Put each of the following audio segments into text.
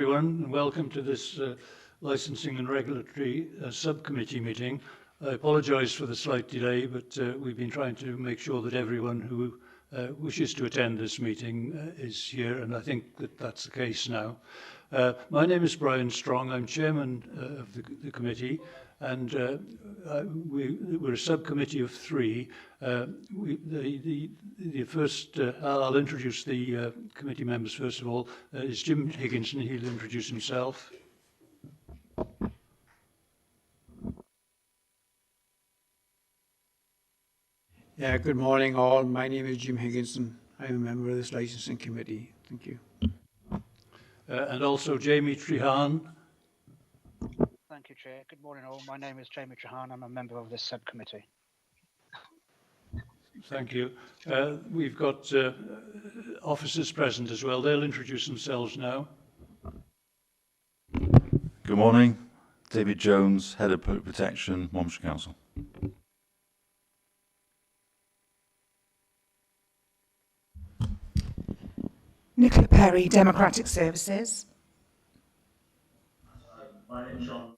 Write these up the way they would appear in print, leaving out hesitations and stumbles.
Everyone, and welcome to this Licensing and Regulatory Subcommittee meeting. I apologise for the slight delay, but we've been trying to make sure that everyone who wishes to attend this meeting is here, and I think that that's the case now. My name is Brian Strong. I'm chairman of the committee, and we're a subcommittee of three. The first, I'll introduce the committee members first of all. Is Jim Higginson. He'll introduce himself. Yeah, good morning all. My name is Jim Higginson. I'm a member of this licensing committee. Thank you. And also Jamie Trehan. Thank you, Chair. Good morning all. My name is Jamie Trehan. I'm a member of this subcommittee. Thank you. We've got officers present as well. They'll introduce themselves now. Good morning. David Jones, Head of Public Protection, Monmouthshire Council. Nicola Perry, Democratic Services. My name is John.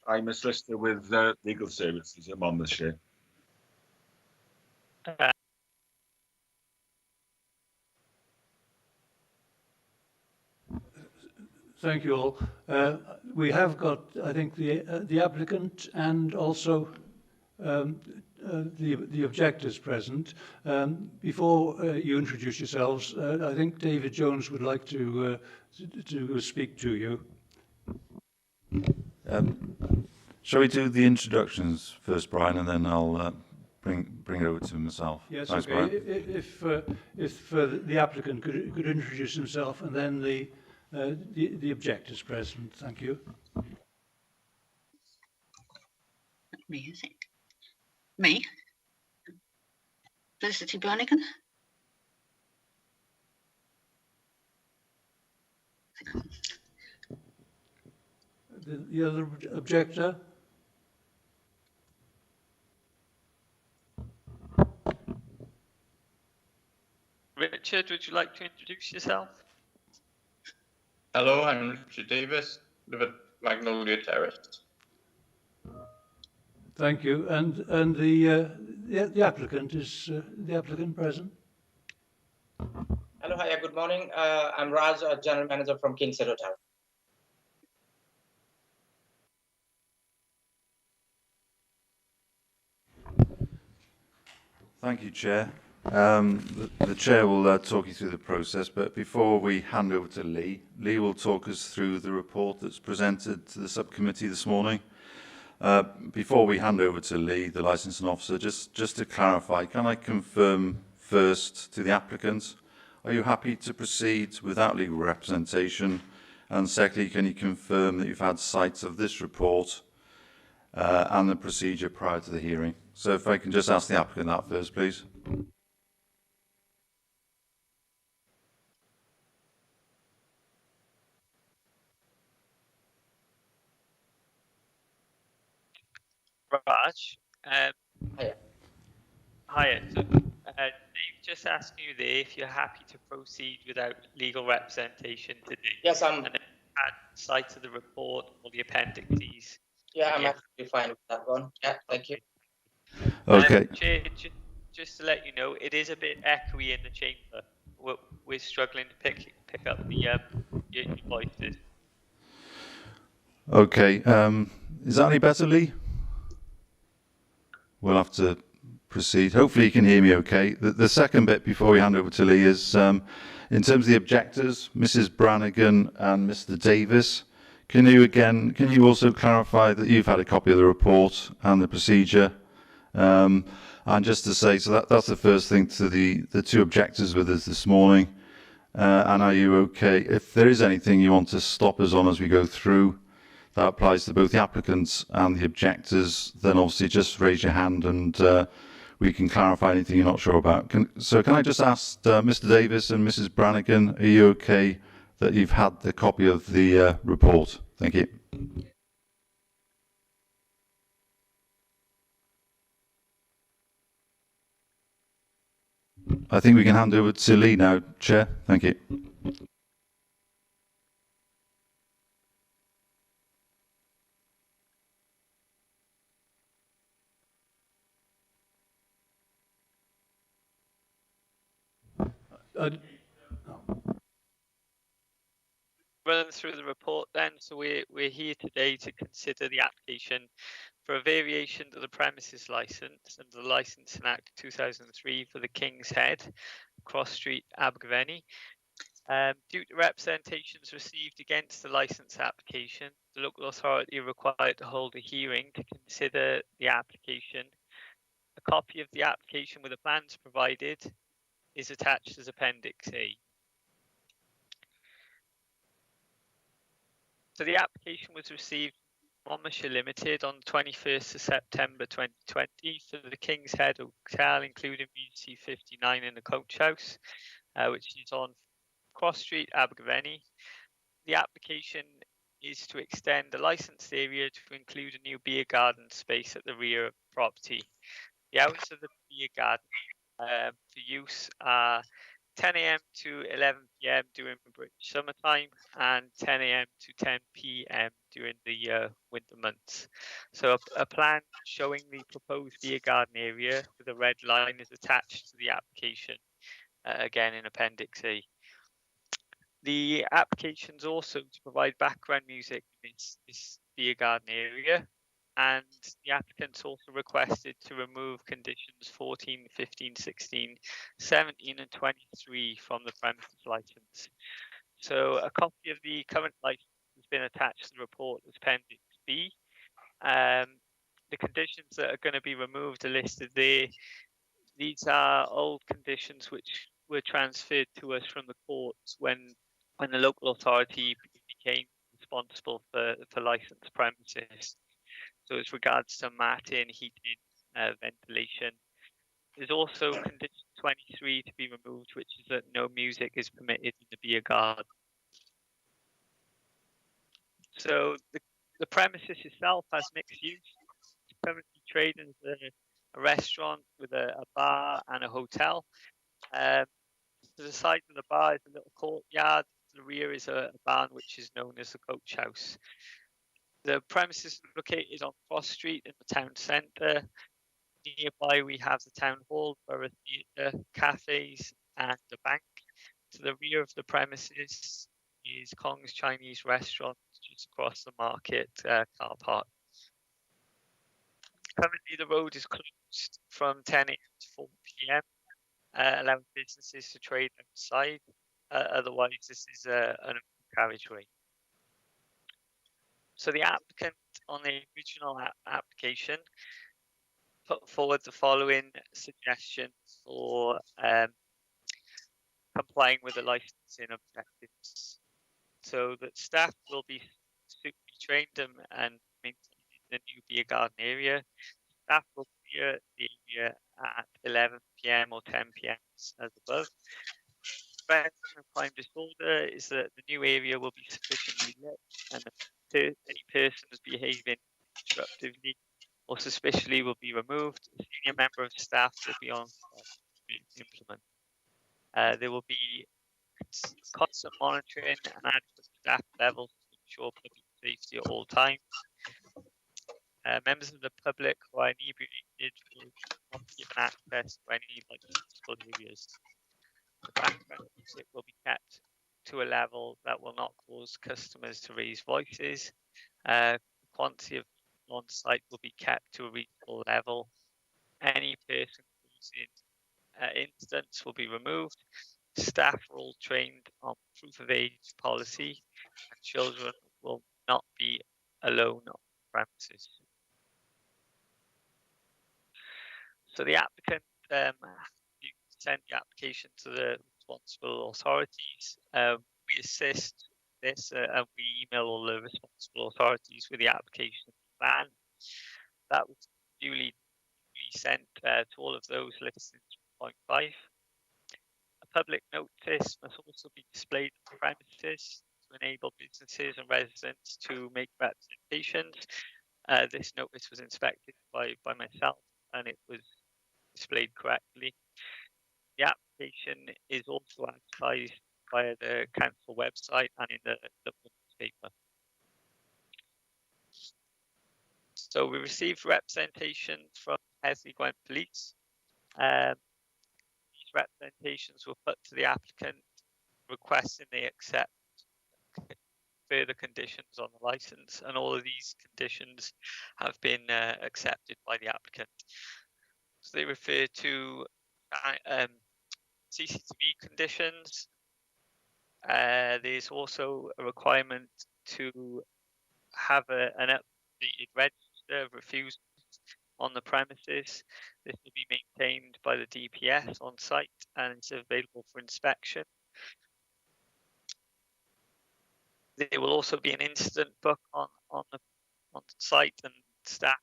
I'm a solicitor with Legal Services at Monmouthshire. Thank you all. We have got, I think, the applicant and also the objectors present. Before you introduce yourselves, I think David Jones would like to speak to you. Shall we do the introductions first, Brian, and then I'll bring it over to myself? Yes, Thanks, okay. Brian. If the applicant could introduce himself, and then the objectors present. Thank you. Me, is it? Me? Felicity Brannigan? The other objector? Richard, would you like to introduce yourself? Hello, I'm Richard Davis, live at Magnolia Terrace. Thank you. And the applicant, is the applicant present? Hello, hi, good morning. I'm Raj, General Manager from Kingshead Hotel. Thank you, Chair. The Chair will talk you through the process, but before we hand over to Lee will talk us through the report that's presented to the subcommittee this morning. Before we hand over to Lee, the licensing officer, just to clarify, can I confirm first to the applicant, are you happy to proceed without legal representation? And secondly, can you confirm that you've had sight of this report and the procedure prior to the hearing? So if I can just ask the applicant that first, please. Raj. Hiya. Hiya. So, Dave, just asking you there if you're happy to proceed without legal representation today. Yes, And then add sight of the report, all the appendices. yeah, I'm actually fine with that one. Yeah, thank you. Okay. Chair, just to let you know, it is a bit echoey in the chamber. We're struggling to pick up the your voices. Okay. Is that any better, Lee? We'll have to proceed. Hopefully you can hear me okay. The second bit before we hand over to Lee is, in terms of the objectors, Mrs. Brannigan and Mr. Davis, can you also clarify that you've had a copy of the report and the procedure? And just to say, so that's the first thing to the two objectors with us this morning. And are you okay? If there is anything you want to stop us on as we go through, that applies to both the applicants and the objectors, then obviously just raise your hand and we can clarify anything you're not sure about. Can I just ask Mr. Davis and Mrs. Brannigan, are you okay that you've had the copy of the report? Thank you. I think we can hand over to Lee now, Chair. Thank you. Running through the report then, so we're here today to consider the application for a variation to the premises license under the Licensing Act 2003 for the King's Head, Cross Street, Abergavenny. Due to representations received against the license application, the local authority are required to hold a hearing to consider the application. A copy of the application with the plans provided is attached as Appendix A. So the application was received from Monmouthshire Limited on the 21st of September 2020 for the King's Head Hotel, including Regency 59 in the Coach House, which is on Cross Street, Abergavenny. The application is to extend the licensed area to include a new beer garden space at the rear of the property. The hours of the beer garden for use are 10 a.m. to 11 p.m. during the British summertime and 10 a.m. to 10 p.m. during the winter months. So a plan showing the proposed beer garden area with a red line is attached to the application, again in Appendix A. The application is also to provide background music in this beer garden area, and the applicants also requested to remove conditions 14, 15, 16, 17 and 23 from the premises license. So a copy of the current license has been attached to the report as Appendix B. The conditions that are going to be removed are listed there. These are old conditions which were transferred to us from the courts when the local authority became responsible for licensed premises. So as regards to matting, heating, ventilation. There's also condition 23 to be removed, which is that no music is permitted in the beer garden. So the premises itself has mixed use. It's currently trading as a restaurant with a bar and a hotel. To the side of the bar is a little courtyard. To the rear is a barn which is known as the Coach House. The premises is located on Cross Street in the town centre. Nearby we have the town hall, borough theatre, cafes and the bank. To the rear of the premises is Kong's Chinese restaurant just across the market car park. Currently the road is closed from 10 a.m. to 4 p.m. Allowing businesses to trade outside. Otherwise this is an open carriageway. So the applicant on the original application put forward the following suggestions for complying with the licensing objectives. So that staff will be suitably trained and maintaining the new beer garden area. Staff will clear the area at 11 p.m. or 10 p.m. as above. Prevention of crime disorder is that the new area will be sufficiently lit and any persons behaving disruptively or suspiciously will be removed. A senior member of staff will be on to implement. There will be constant monitoring and adequate staff levels to ensure public safety at all times. Members of the public who are inebriated will not be given access to any licensable areas. The background music will be kept to a level that will not cause customers to raise voices. Quantity of on site will be kept to a reasonable level. Any person causing incidents will be removed. Staff are all trained on proof of age policy, and children will not be alone on premises. So the applicant you send the application to the responsible authorities. We assist this and we email all the responsible authorities with the application plan. That was duly sent to all of those listed in 3.5. A public notice must also be displayed on the premises to enable businesses and residents to make representations. This notice was inspected by myself and it was displayed correctly. The application is also advertised via the council website and in the newspaper. So we received representation from Hesley Gwent Police. These representations were put to the applicant requesting they accept further conditions on the license, and all of these conditions have been accepted by the applicant. So they refer to CCTV conditions. There's also a requirement to have an updated register of refusals on the premises. This will be maintained by the DPS on site and it's available for inspection. There will also be an incident book on the site, and staff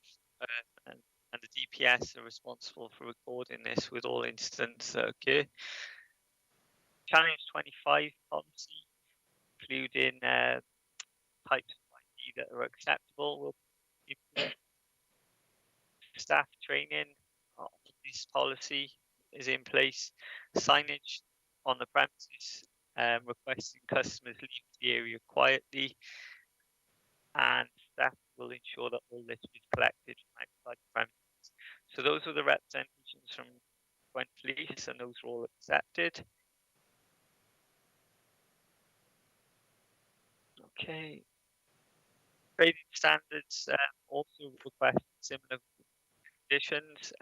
and the DPS are responsible for recording this with all incidents that occur. Challenge 25 policy, including types of ID that are acceptable, will implement. Staff training on this policy is in place. Signage on the premises requesting customers leave the area quietly, and staff will ensure that all litter is collected from outside the premises. So those are the representations from Gwent Police, and those are all accepted. Okay. Trading standards also request similar conditions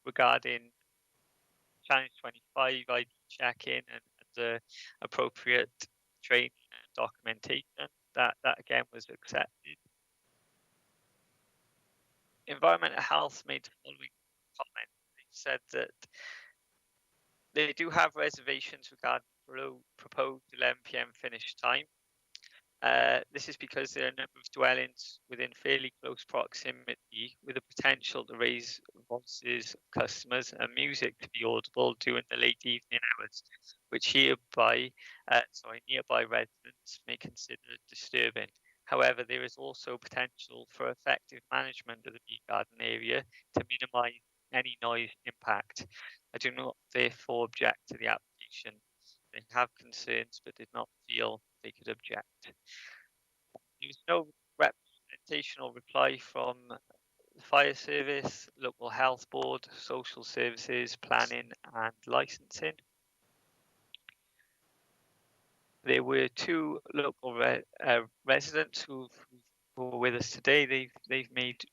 regarding Challenge 25 ID check-in and the appropriate training and documentation. That again was accepted. Environmental Health made the following comment. They said that they do have reservations regarding proposed 11 p.m. finish time. This is because there are a number of dwellings within fairly close proximity with the potential to raise voices of customers and music to be audible during the late evening hours, which nearby residents may consider disturbing. However, there is also potential for effective management of the beer garden area to minimise any noise impact. I do not therefore object to the application. They have concerns but did not feel they could object. There was no representational reply from the Fire Service, Local Health Board, Social Services, Planning and Licensing. There were two local residents who were with us today. They've made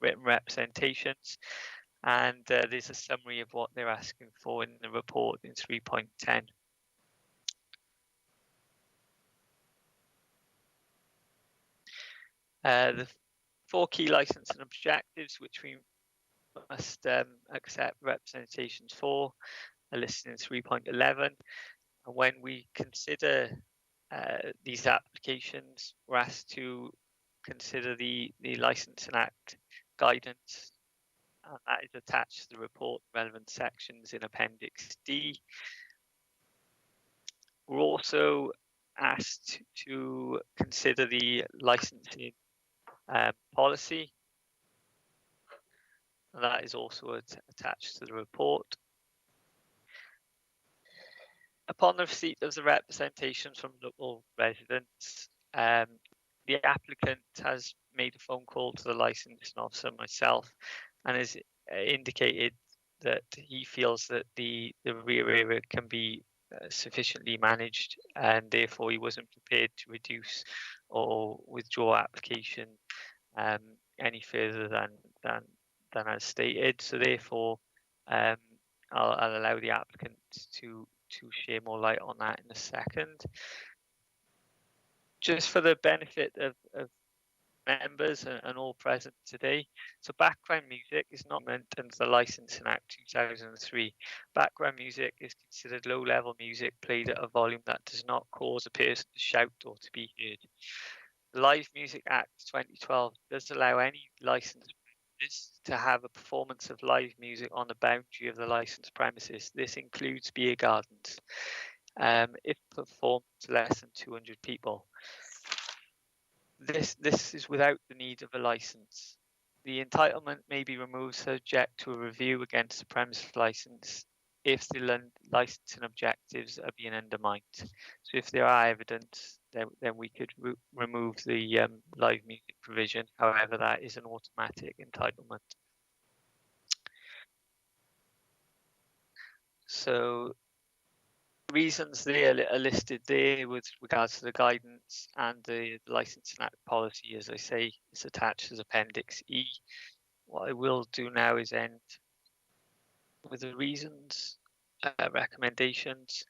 written representations, and there's a summary of what they're asking for in the report in 3.10. The four key licensing objectives which we must accept representations for are listed in 3.11. And when we consider these applications, we're asked to consider the Licensing Act guidance, and that is attached to the report, relevant sections in Appendix D. We're also asked to consider the licensing policy, and that is also attached to the report. Upon the receipt of the representations from local residents, the applicant has made a phone call to the licensing officer, myself, and has indicated that he feels that the rear area can be sufficiently managed, and therefore he wasn't prepared to reduce or withdraw application any further than as stated. So therefore, I'll allow the applicant to share more light on that in a second. Just for the benefit of members and all present today, so background music is not meant under the Licensing Act 2003. Background music is considered low-level music played at a volume that does not cause a person to shout or to be heard. The Live Music Act 2012 does allow any licensed premises to have a performance of live music on the boundary of the licensed premises. This includes beer gardens, if performed to less than 200 people. This is without the need of a license. The entitlement may be removed subject to a review against the premises license if the licensing objectives are being undermined. So if there are evidence, then we could remove the live music provision. However, that is an automatic entitlement. So reasons there are listed there with regards to the guidance, and the Licensing Act policy, as I say, is attached as Appendix E. What I will do now is end with the reasons, recommendations.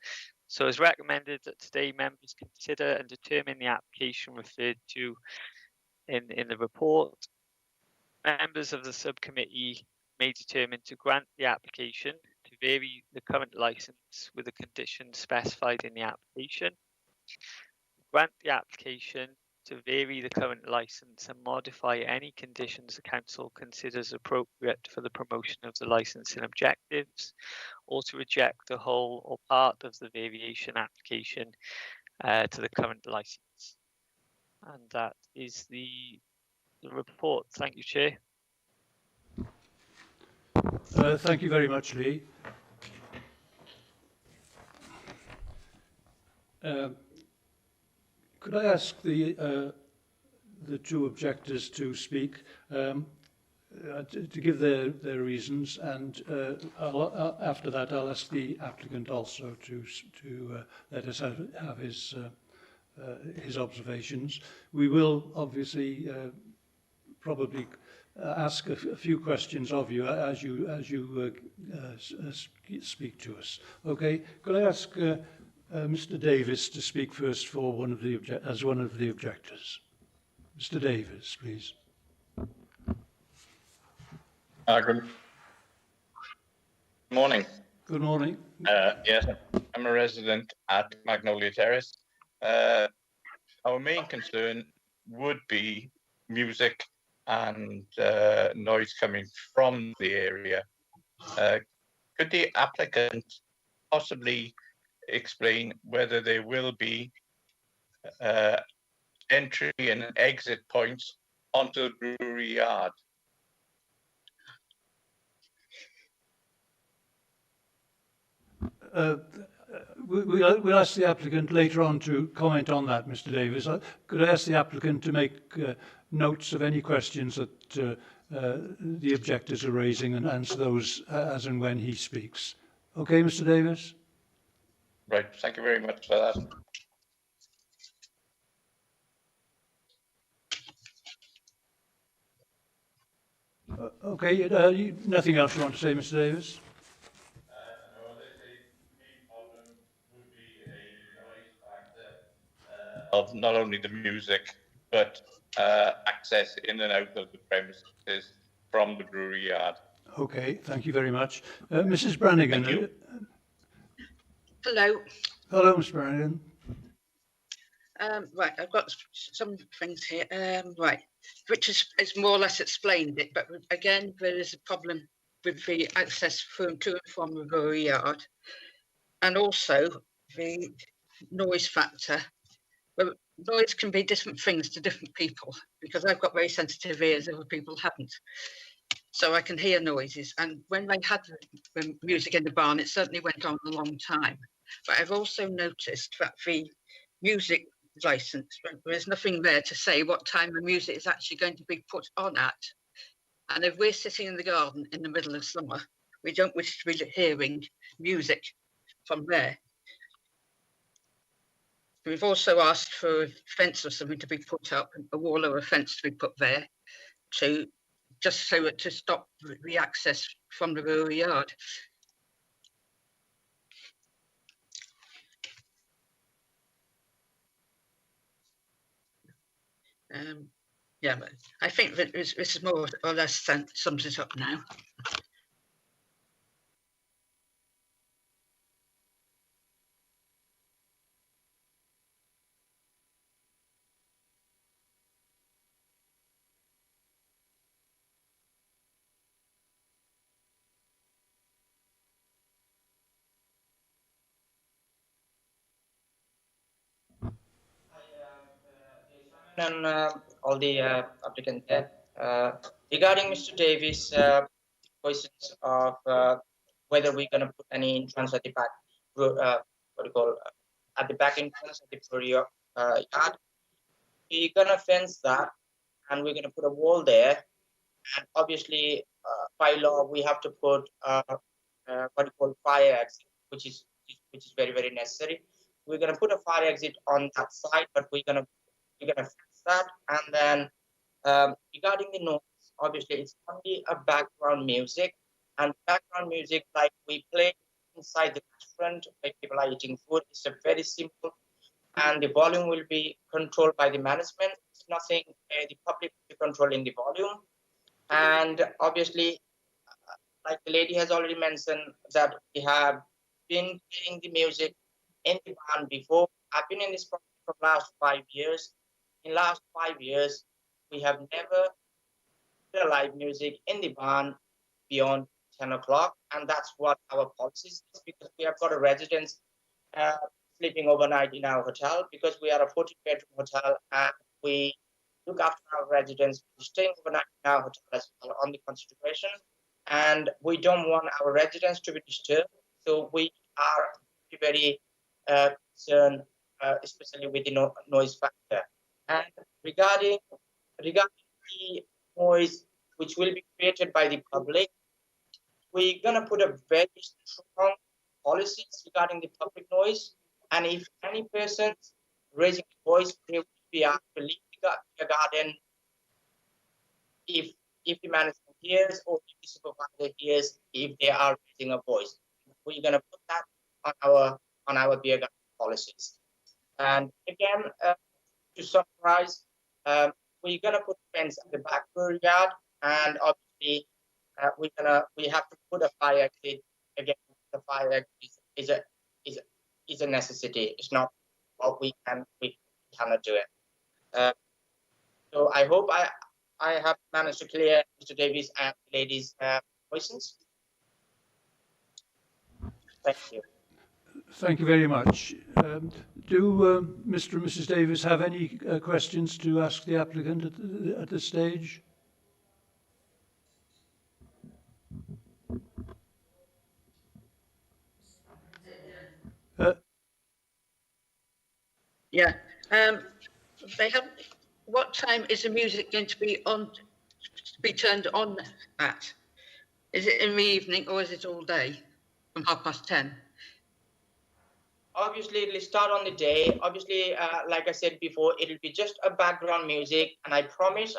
So as recommended that today members consider and determine the application referred to in the report. Members of the subcommittee may determine to grant the application to vary the current license with the conditions specified in the application. Grant the application to vary the current license and modify any conditions the council considers appropriate for the promotion of the licensing objectives, or to reject the whole or part of the variation application to the current license. And that is the report. Thank you, Chair. Thank you very much, Lee. Could I ask the two objectors to speak, to give their reasons, and after that I'll ask the applicant also to let us have his observations. We will obviously probably ask a few questions of you as you speak to us. Okay, could I ask Mr. Davis to speak first for one of the objectors? Mr. Davis, please. Good morning. Good morning. Yes, I'm a resident at Magnolia Terrace. Our main concern would be music and noise coming from the area. Could the applicant possibly explain whether there will be entry and exit points onto the brewery yard? We'll ask the applicant later on to comment on that, Mr. Davis. Could I ask the applicant to make notes of any questions that the objectors are raising and answer those as and when he speaks? Okay, Mr. Davis? Right, thank you very much for that. Okay, nothing else you want to say, Mr. Davis? Of not only the music, but access in and out of the premises from the brewery yard. Okay, thank you very much. Mrs. Brannigan. Thank you. Hello. Hello, Ms. Brannigan. Right, I've got some things here. Right, Richard has more or less explained it, but again, there is a problem with the access to and from the brewery yard, and also the noise factor. Well, noise can be different things to different people, because I've got very sensitive ears, other people haven't. So I can hear noises. And when they had the music in the barn, it certainly went on a long time. But I've also noticed that the music license, there is nothing there to say what time the music is actually going to be put on at. And if we're sitting in the garden in the middle of summer, we don't wish to be hearing music from there. We've also asked for a fence or something to be put up, a wall or a fence to be put there, to just so to stop the access from the brewery yard. Yeah, but I think that this is more or less sums it up now. And all the applicants there. Regarding Mr. Davis' questions of whether we're going to put any entrance at the back, at the back entrance at the brewery yard, we're going to fence that, and we're going to put a wall there. And obviously, by law, we have to put fire exit which is very, very necessary. We're going to put a fire exit on that side, but we're going to fix that. And then regarding the noise, obviously it's only a background music, and background music like we play inside the restaurant where people are eating food. It's a very simple, and the volume will be controlled by the management. It's nothing the public will be controlling the volume. And obviously, like the lady has already mentioned, that we have been playing the music in the barn before. I've been in this property for the last 5 years. In last 5 years, we have never put a live music in the barn beyond 10 o'clock, and that's what our policy is, because we have got a residence sleeping overnight in our hotel, because we are a 40-bedroom hotel, and we look after our residents staying overnight in our hotel as well on the consideration, and we don't want our residents to be disturbed. So we are very concerned, especially with the noise factor. And regarding the noise which will be created by the public, we're gonna put a very strong policies regarding the public noise. And if any person raising a voice, they will be asked to leave the garden if the management hears, or if the supervisor hears if they are raising a voice. We're gonna put that on our beer garden policies. And again, to summarize, we're gonna put fence at the back yard, and obviously we have to put a fire exit. Again, the fire exit is a necessity. It's not what we cannot do it. So I hope I have managed to clear Mr. Davies and the ladies' questions. Thank you. Thank you very much. Do Mr. and Mrs. Davis have any questions to ask the applicant at this stage? Yeah. They have. What time is the music going to be on? To be turned on at? Is it in the evening or is it all day from 10:30? Obviously, it'll start on the day. Obviously, like I said before, it'll be just a background music, and I promise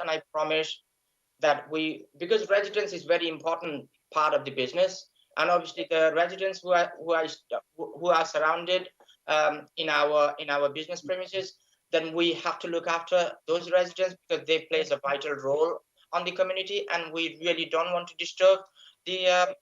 that because residence is very important part of the business, and obviously the residents who are surrounded in our business premises, then we have to look after those residents, because they play a vital role on the community, and we really don't want to disturb the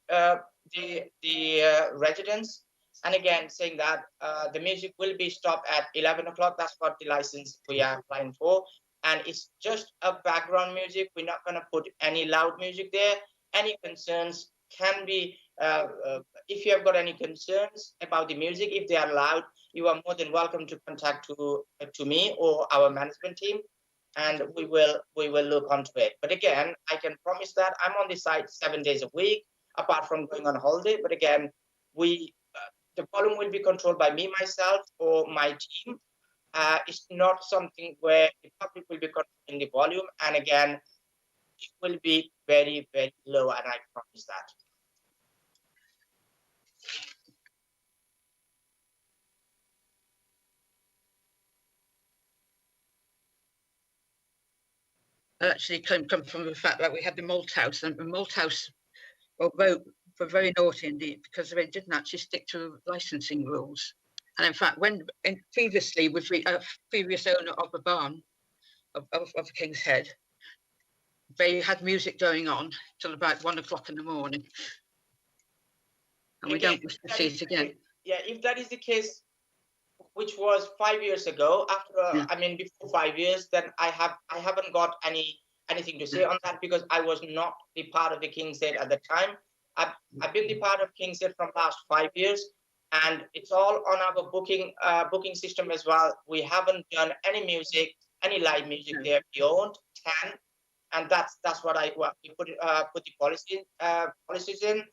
residents. And again, saying that the music will be stopped at 11 o'clock. That's what the license we are applying for. And it's just a background music. We're not going to put any loud music there. Any concerns can be, if you have got any concerns about the music, if they are loud, you are more than welcome to contact to me or our management team, and we will look onto it. But again, I can promise that I'm on the site 7 days a week, apart from going on holiday. But again, the volume will be controlled by me, myself, or my team. It's not something where the public will be controlling the volume. And again, it will be very, very low, and I promise that. Actually come from the fact that we had the malt house, and the malt house were very naughty indeed, because they didn't actually stick to licensing rules. And in fact, previously with the previous owner of the barn of King's Head, they had music going on till about 1 o'clock in the morning, and we don't wish to see it again. Yeah, if that is the case, which was 5 years ago, before 5 years, then I haven't got anything to say on that, because I was not the part of the King's Head at the time. I've been the part of King's Head from last 5 years, and it's all on our booking system as well. We haven't done any live music there beyond 10, and that's what we put the policies in.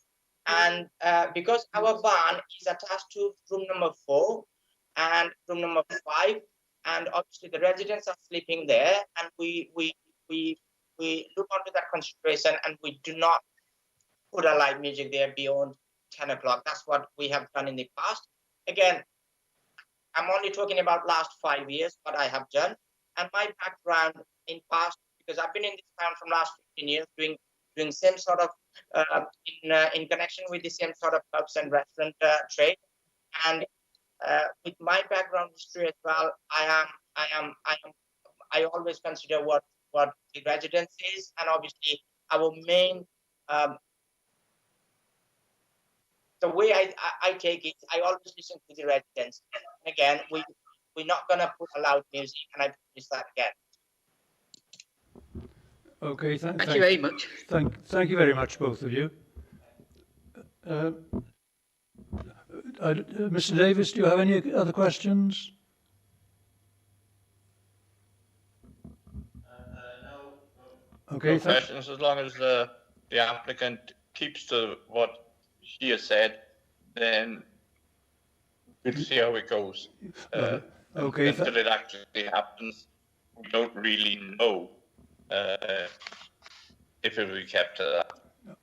And because our barn is attached to room number 4 and room number 5, and obviously the residents are sleeping there, and we look onto that consideration, and we do not put a live music there beyond 10 o'clock. That's what we have done in the past. Again, I'm only talking about last 5 years, what I have done. And my background in past, because I've been in this town from last 15 years, doing same sort of, in connection with the same sort of pubs and restaurant trade. And with my background history as well, I always consider what the residence is, and obviously our main, the way I take it, I always listen to the residents. And again, we're not gonna put a loud music, and I promise that again. Okay, Thank you very much. Thank you very much, both of you. Mr. Davis, do you have any other questions? Okay, No questions, as long as the applicant keeps to what he has said, then we'll see how it goes. Okay. Until it actually happens, we don't really know if it will be kept to that.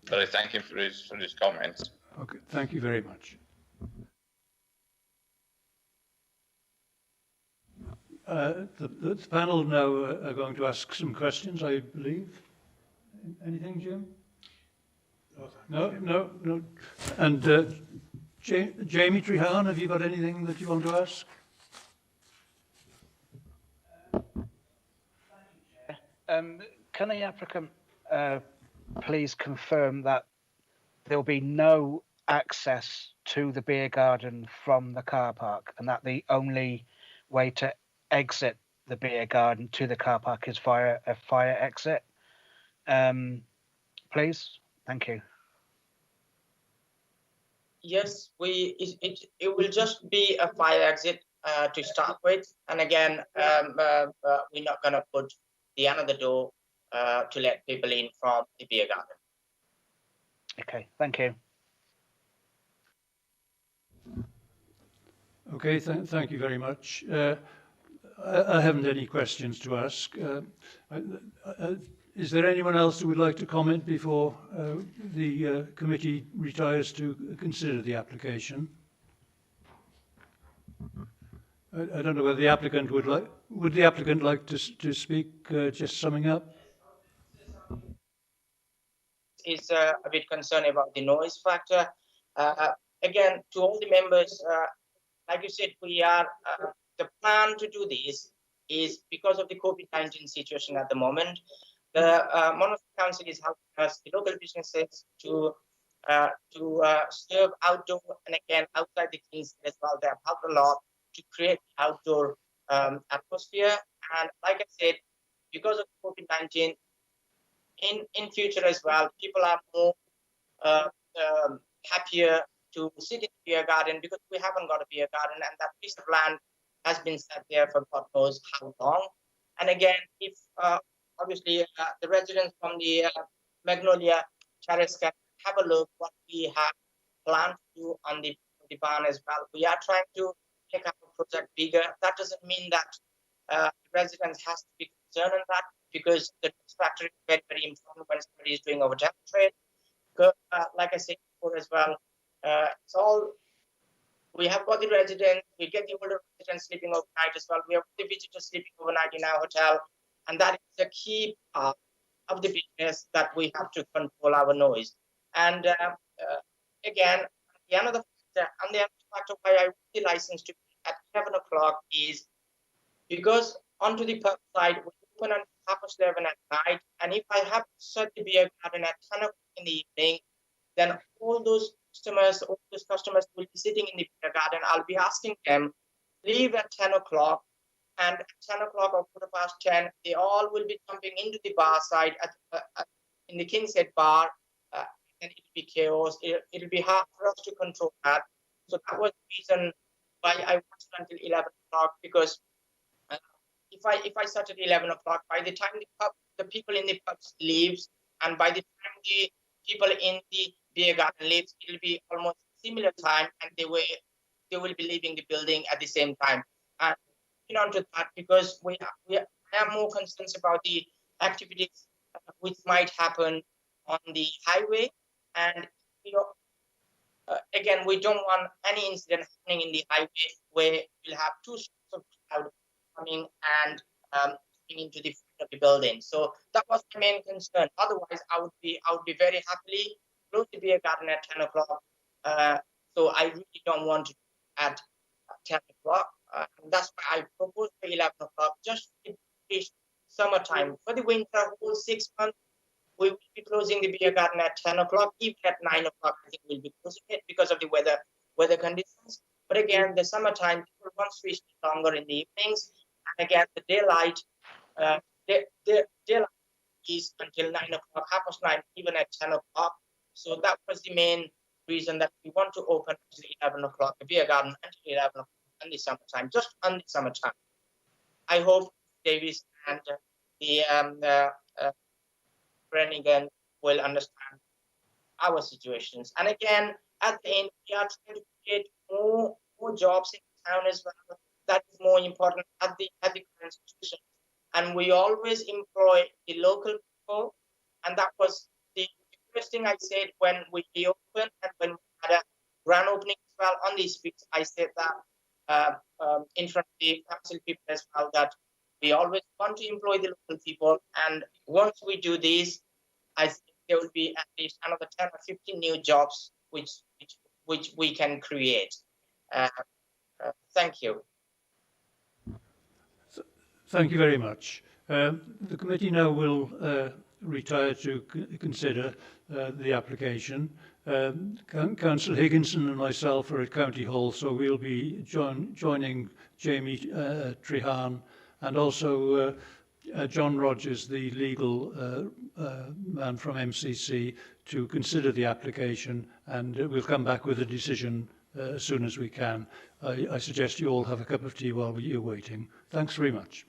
But I thank him for his comments. Okay, thank you very much. The panel now are going to ask some questions, I believe. Anything, Jim? No. And Jamie Treharne, have you got anything that you want to ask? Can the applicant please confirm that there will be no access to the beer garden from the car park, and that the only way to exit the beer garden to the car park is via a fire exit? Please, thank you. Yes, it will just be a fire exit to start with, and again, we're not gonna put the another door to let people in from the beer garden. Okay, thank you. Okay, thank you very much. I haven't any questions to ask. Is there anyone else who would like to comment before the committee retires to consider the application? I don't know whether the applicant would the applicant like to speak, just summing up? Is a bit concerned about the noise factor. Again, to all the members, like you said, we are the plan to do this is because of the COVID-19 situation at the moment. The Monmouth Council is helping us, the local businesses, to serve outdoor and again outside the King's Head as well. They have helped a lot to create outdoor atmosphere. And like I said, because of COVID-19, in future as well, people are more happier to sit in the beer garden because we haven't got a beer garden, and that piece of land has been set there for God knows how long. And again, if obviously the residents from the Magnolia Terrace can have a look what we have planned to do on the barn as well. We are trying to make our project bigger. That doesn't mean that residents has to be concerned on that, because the factor is very, very important when somebody is doing hotel trade. Like I said before as well, it's all, we have got the residents, we get the older residents sleeping overnight as well. We have the visitors sleeping overnight in our hotel. And that is a key part of the business that we have to control our noise. And again, the other factor why I want the license to be at 11 o'clock is because onto the pub side, we open at 11:30 at night. And if I have to set the beer garden at 10 o'clock in the evening, then all those customers will be sitting in the beer garden. I'll be asking them, leave at 10 o'clock. And at 10 o'clock or 10:15, they all will be jumping into the bar side in the King's Head bar, and it'll be chaos. It'll be hard for us to control that. So that was the reason why I wanted until 11 o'clock, because if I start at 11 o'clock, by the time the people in the pubs leaves, and by the time the people in the beer garden leaves, it'll be almost similar time, and they will be leaving the building at the same time. And on to that, because we have more concerns about the activities which might happen on the highway, and again, we don't want any incident happening in the highway where we'll have two streams of cloud coming and coming into the front of the building. So that was my main concern. Otherwise, I would be very happily close the beer garden at 10 o'clock. So I really don't want to at 10 o'clock. That's why I proposed for 11 o'clock, just in summertime. For the winter, whole 6 months, we will be closing the beer garden at 10 o'clock. Even at 9 o'clock, I think we'll be closing it because of the weather conditions. But again, the summertime, people want to stay longer in the evenings. And again, the daylight, daylight is until 9 o'clock, 9:30, even at 10 o'clock. So that was the main reason that we want to open until 11 o'clock, the beer garden until 11 o'clock in the summertime, just on the summertime. I hope Davis and Brannigan will understand our situations. And again, at the end, we are trying to create more jobs in town as well. That is more important at the current situation. And we always employ the local people. And that was the first thing I said when we reopened and when we had a grand opening as well on these streets. I said that in front of the council people as well, that we always want to employ the local people. And once we do this, I think there will be at least another 10 or 15 new jobs which we can create. Thank you. Thank you very much. The committee now will retire to consider the application. Councillor Higginson and myself are at County Hall, so we'll be joining Jamie Treharne and also John Rogers, the legal man from MCC, to consider the application, and we'll come back with a decision as soon as we can. I suggest you all have a cup of tea while you're waiting. Thanks very much.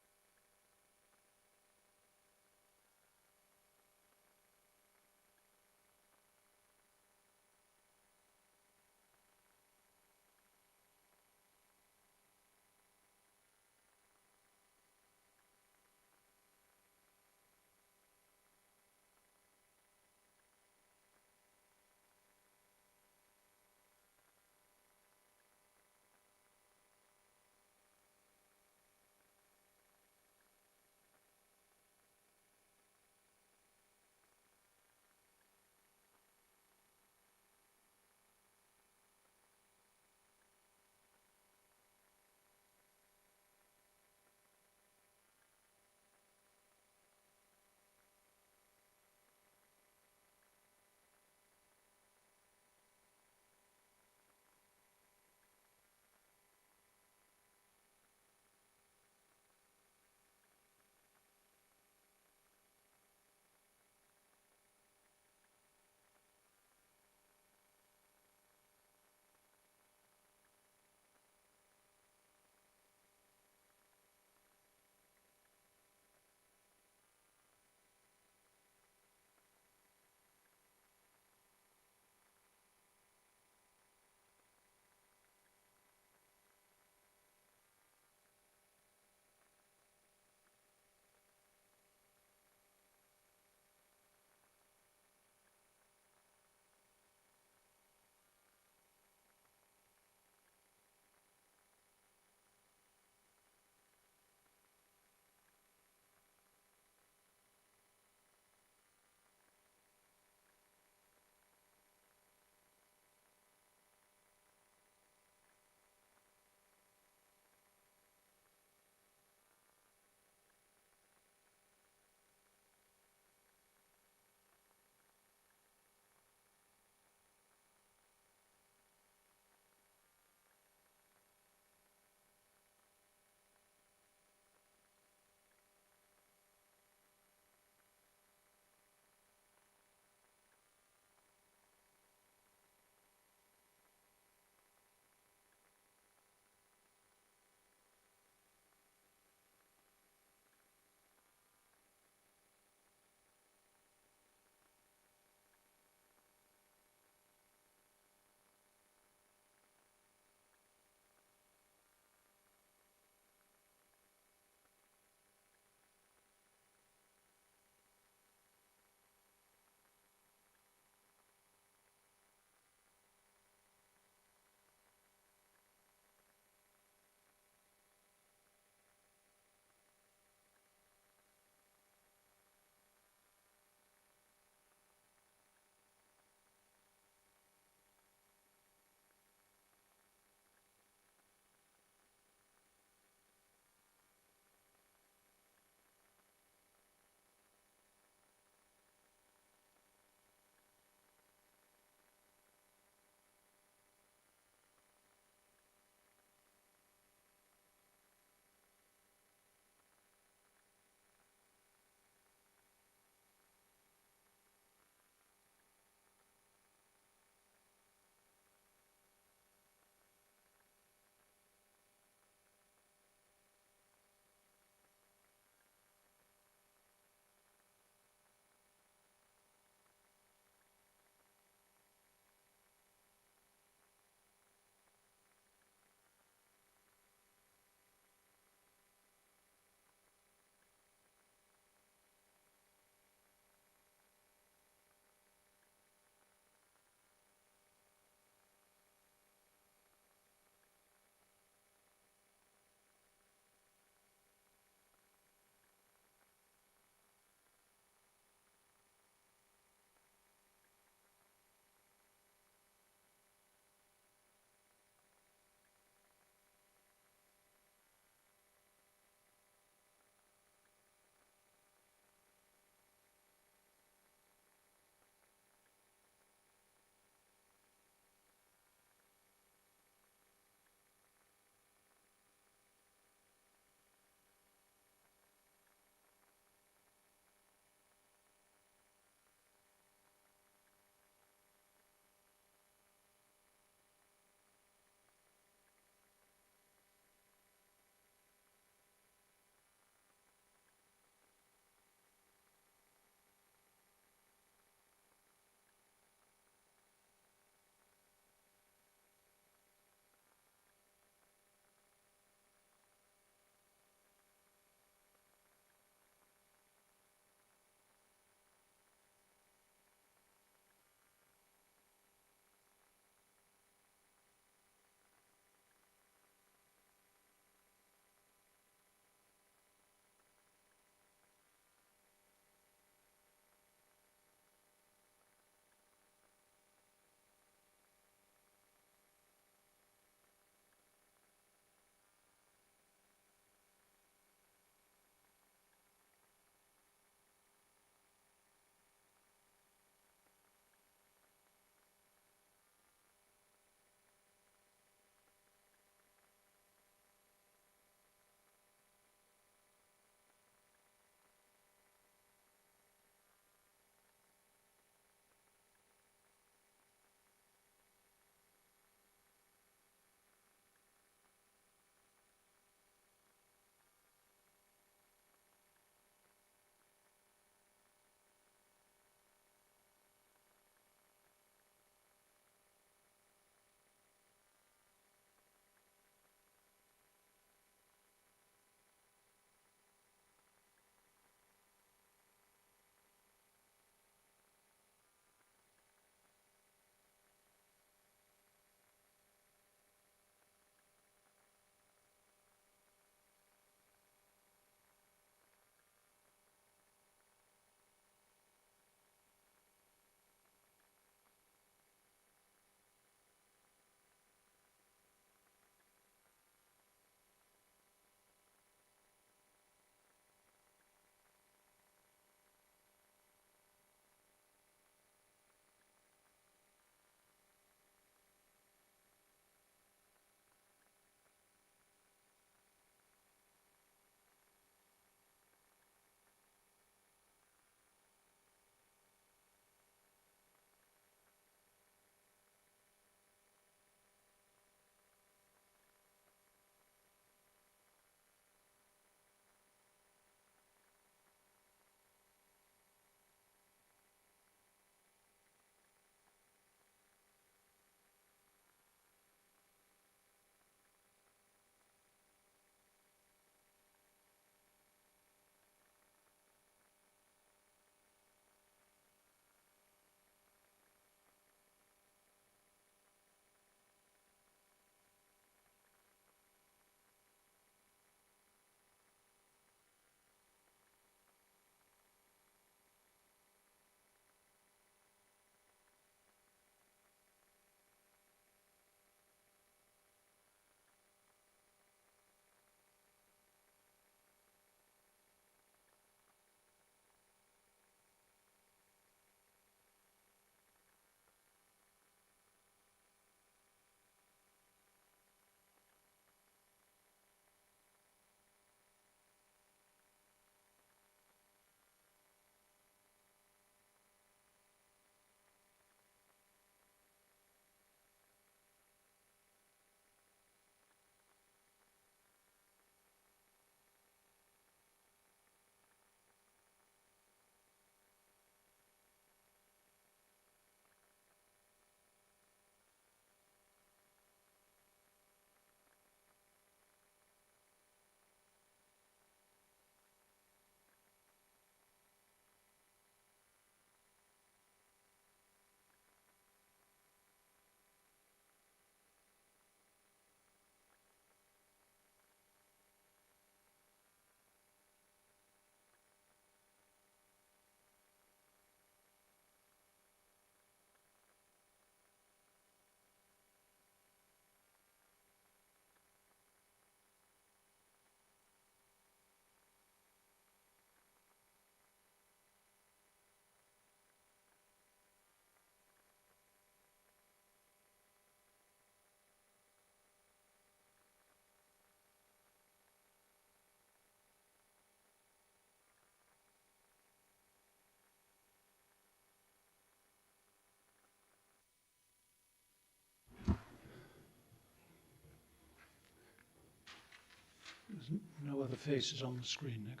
no other faces on the screen, Nick.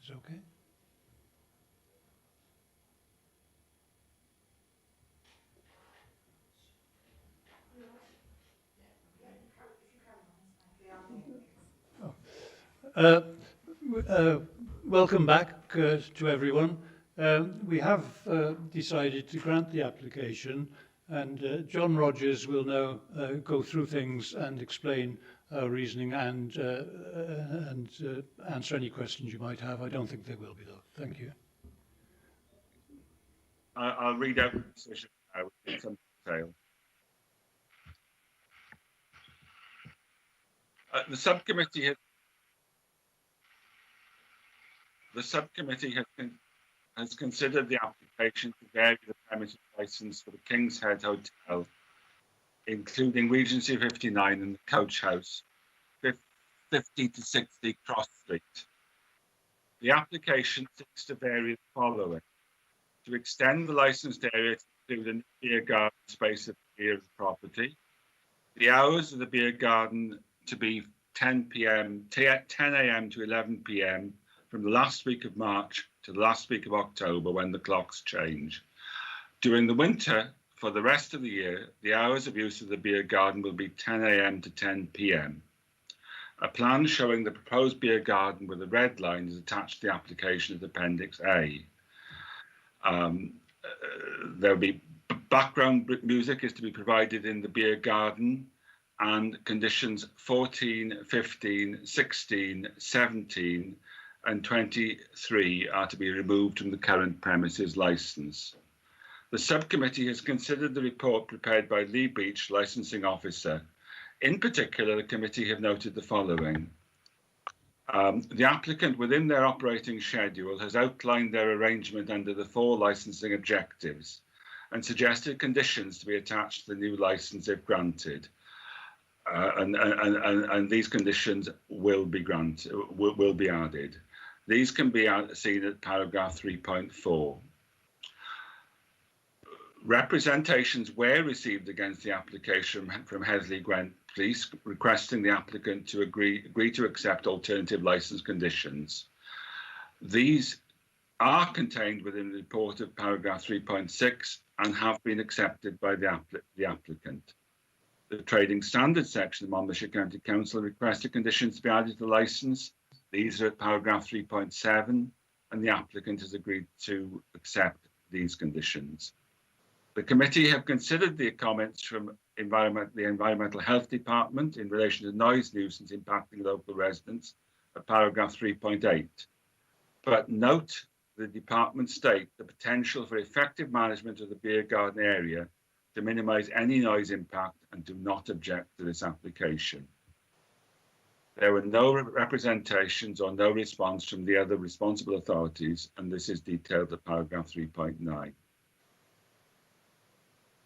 Is it okay? Welcome back to everyone. We have decided to grant the application, and John Rogers will now go through things and explain our reasoning and answer any questions you might have. I don't think there will be, though. Thank you. I'll read out the decision now in some detail. The subcommittee has considered the application to vary the premises licence for the King's Head Hotel, including Regency 59 and the Coach House, 50 to 60 Cross Street. The application seeks to vary the following: to extend the licensed area to include a beer garden space at the rear of the property, the hours of the beer garden to be 10 a.m. to 11 p.m. from the last week of March to the last week of October when the clocks change. During the winter, for the rest of the year, the hours of use of the beer garden will be 10 a.m. to 10 p.m. A plan showing the proposed beer garden with a red line is attached to the application as Appendix A. There'll be background music is to be provided in the beer garden, and conditions 14, 15, 16, 17 and 23 are to be removed from the current premises licence. The subcommittee has considered the report prepared by Lee Beach, licensing officer. In particular, the committee have noted the following. The applicant within their operating schedule has outlined their arrangement under the 4 licensing objectives and suggested conditions to be attached to the new licence if granted. And these conditions will be added. These can be seen at paragraph 3.4. Representations were received against the application from Hesley Gwent Police, requesting the applicant to agree to accept alternative licence conditions. These are contained within the report of paragraph 3.6 and have been accepted by the applicant. The Trading Standards section of the Monmouthshire County Council requested conditions to be added to the licence. These are at paragraph 3.7, and the applicant has agreed to accept these conditions. The committee have considered the comments from the Environmental Health Department in relation to noise nuisance impacting local residents at paragraph 3.8. But note the department state the potential for effective management of the beer garden area to minimise any noise impact and do not object to this application. There were no representations or no response from the other responsible authorities, and this is detailed at paragraph 3.9.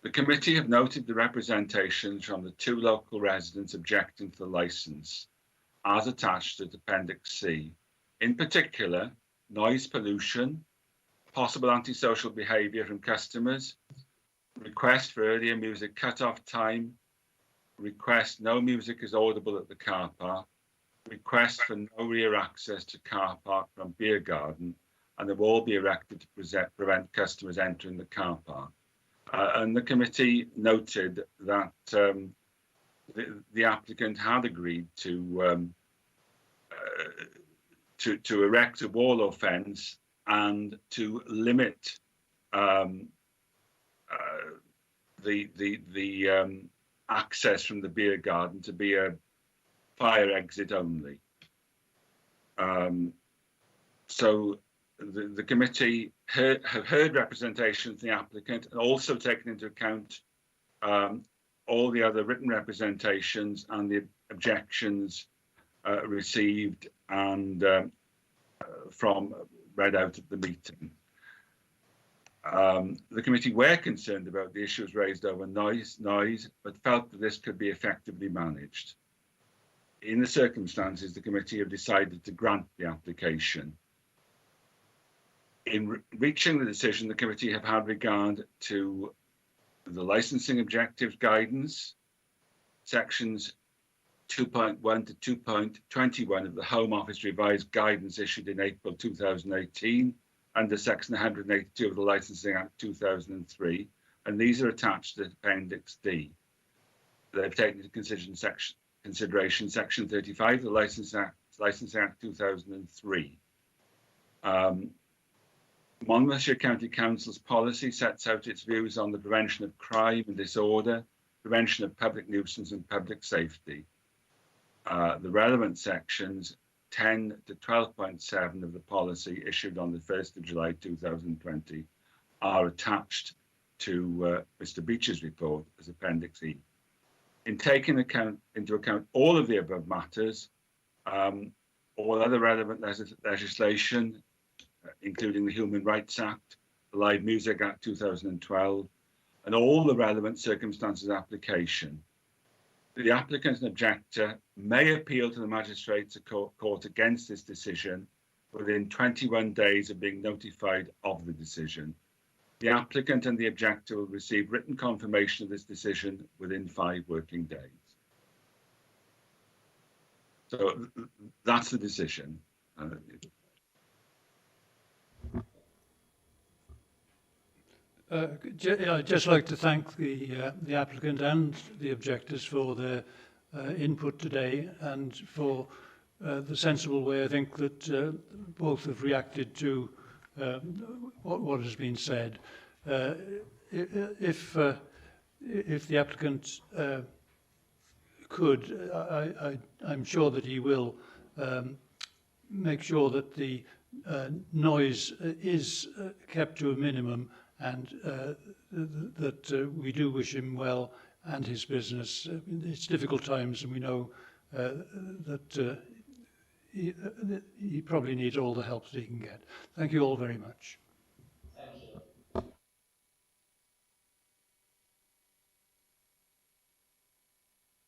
The committee have noted the representations from the 2 local residents objecting to the licence, as attached to Appendix C. In particular, noise pollution, possible antisocial behaviour from customers, request for earlier music cut-off time, request no music is audible at the car park, request for no rear access to car park from beer garden, and they will all be erected to prevent customers entering the car park. And the committee noted that the applicant had agreed to erect a wall or fence and to limit the access from the beer garden to be a fire exit only. So the committee have heard representation from the applicant and also taken into account all the other written representations and the objections received and from read out at the meeting. The committee were concerned about the issues raised over noise, but felt that this could be effectively managed. in the circumstances, the committee have decided to grant the application. In reaching the decision, the committee have had regard to the licensing objectives guidance, sections 2.1 to 2.21 of the Home Office revised guidance issued in April 2018 under section 182 of the Licensing Act 2003, and these are attached to Appendix D. They've taken into consideration section 35 of the Licensing Act 2003. Monmouthshire County Council's policy sets out its views on the prevention of crime and disorder, prevention of public nuisance and public safety. The relevant sections 10 to 12.7 of the policy issued on the 1st of July 2020 are attached to Mr. Beech's report as Appendix E. In taking into account all of the above matters, all other relevant legislation, including the Human Rights Act, the Live Music Act 2012, and all the relevant circumstances application, the applicant and objector may appeal to the Magistrates Court against this decision within 21 days of being notified of the decision. The applicant and the objector will receive written confirmation of this decision within 5 working days. So that's the decision. I'd just like to thank the applicant and the objectors for their input today and for the sensible way I think that both have reacted to what has been said. If the applicant could, I'm sure that he will make sure that the noise is kept to a minimum, and that we do wish him well and his business. It's difficult times, and we know that he probably needs all the help that he can get. Thank you all very much.